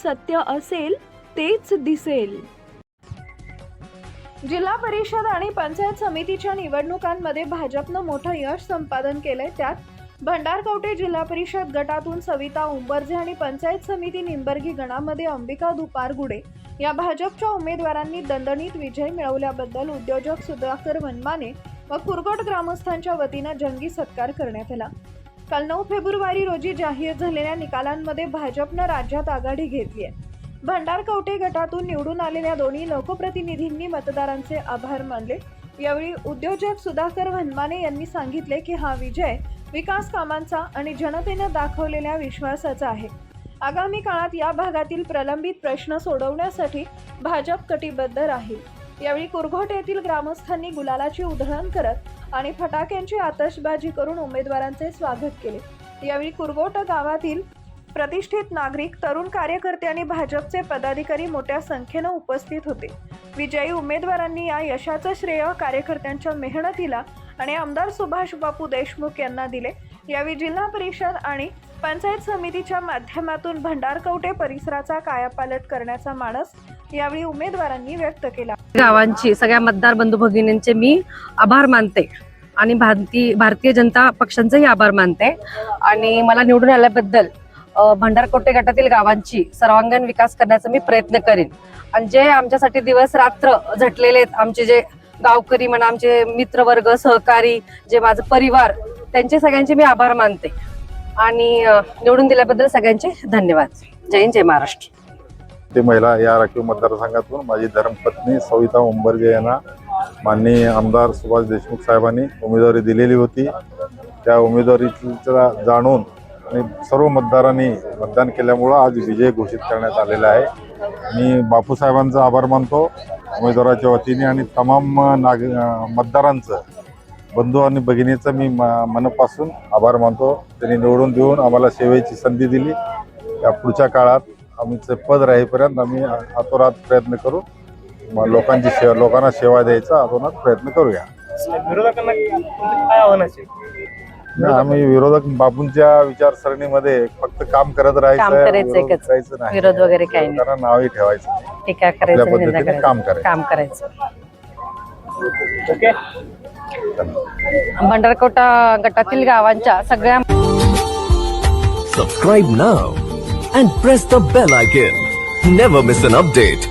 सत्य असेल तेच दिसेल। जिल्हा परिषद आणि पंचायत समितीच्या निवडणुकांमध्ये भाजपनं मोठं यश संपादन केलंय। त्यात भंडारकवटे जिल्हा परिषद गटातून सविता उंबर्जे आणि पंचायत समिती निंबर्गी गणामध्ये अंबिका दुपारगुडे या भाजपच्या उमेदवारांनी दणदणीत विजय मिळवल्याबद्दल उद्योजक सुधाकर वनमाने व कुरगोट ग्रामस्थांच्या वतीनं जंगी सत्कार करण्यात आला। काल 9 फेब्रुवारी रोजी जाहीर झालेल्या निकालांमध्ये भाजपनं राज्यात आघाडी घेतली आहे। भंडारकवटे गटातून निवडून आलेल्या दोन्ही लोकप्रतिनिधींनी मतदारांचे आभार मानले। यावेळी उद्योजक सुधाकर वनमाने यांनी सांगितले की हा विजय विकास कामांचा आणि जनतेनं दाखवलेल्या विश्वासाचा आहे। आगामी काळात या भागातील प्रलंबित प्रश्न सोडवण्यासाठी भाजप कटिबद्ध राहील। यावेळी कुरघोट येथील ग्रामस्थांनी गुलालाची उधळण करत आणि फटाक्यांची आतषबाजी करून उमेदवारांचे स्वागत केले। यावेळी कुरघोट गावातील प्रतिष्ठित नागरिक, तरुण कार्यकर्ते आणि भाजपचे पदाधिकारी मोठ्या संख्येने उपस्थित होते। विजयी उमेदवारांनी या यशाचं श्रेय कार्यकर्त्यांच्या मेहनतीला आणि आमदार सुभाष बापू देशमुख यांना दिले। यावेळी जिल्हा परिषद आणि पंचायत समितीच्या माध्यमातून भंडारकवटे परिसराचा कायापालट करण्याचा मानस यावेळी उमेदवारांनी व्यक्त केला। गावांची सगळ्या मतदार बंधू भगिनींचे मी आभार मानते आणि भारतीय जनता पक्षांचेही आभार मानते आणि मला निवडून आल्याबद्दल भंडारकवटे गटातील गावांची सर्वांगीण विकास करण्याचा मी प्रयत्न करेन। आणि जे आमच्यासाठी दिवस रात्र झटलेले आहेत, आमचे जे गावकरी म्हणा, आमचे मित्रवर्ग, सहकारी, जे माझा परिवार, त्यांचे सगळ्यांचे मी आभार मानते आणि निवडून दिल्याबद्दल सगळ्यांचे धन्यवाद। जय हिंद, जय महाराष्ट्र। ते महिला या राखीव मतदारसंघातून माझी धर्मपत्नी सविता उंबर्जे यांना माननीय आमदार सुभाष देशमुख साहेबांनी उमेदवारी दिलेली होती। त्या उमेदवारीचा जाणून आणि सर्व मतदारांनी मतदान केल्यामुळं आज विजय घोषित करण्यात आलेला आहे। मी बापू साहेबांचा आभार मानतो उमेदवाराच्या वतीने आणि तमाम मतदारांचं, बंधू आणि भगिनीचं मी मनापासून आभार मानतो। त्यांनी निवडून देऊन आम्हाला सेवेची संधी दिली। या पुढच्या काळात आमचे पद राहीपर्यंत आम्ही आतोरात प्रयत्न करू, लोकांना सेवा द्यायचा आतोरात प्रयत्न करूया। विरोधकांना काय आव्हान असेल? आम्ही विरोधक बापूंच्या विचारसरणीमध्ये फक्त काम करत राहायचं, विरोध वगैरे काही नाही, त्यांना नावही ठेवायचं, टीका करायचं, निंदा करायचं, काम करायचं। ओके, भंडारकवटा गटातील गावांच्या सगळ्या Subscribe now and press the bell icon. Never miss an update.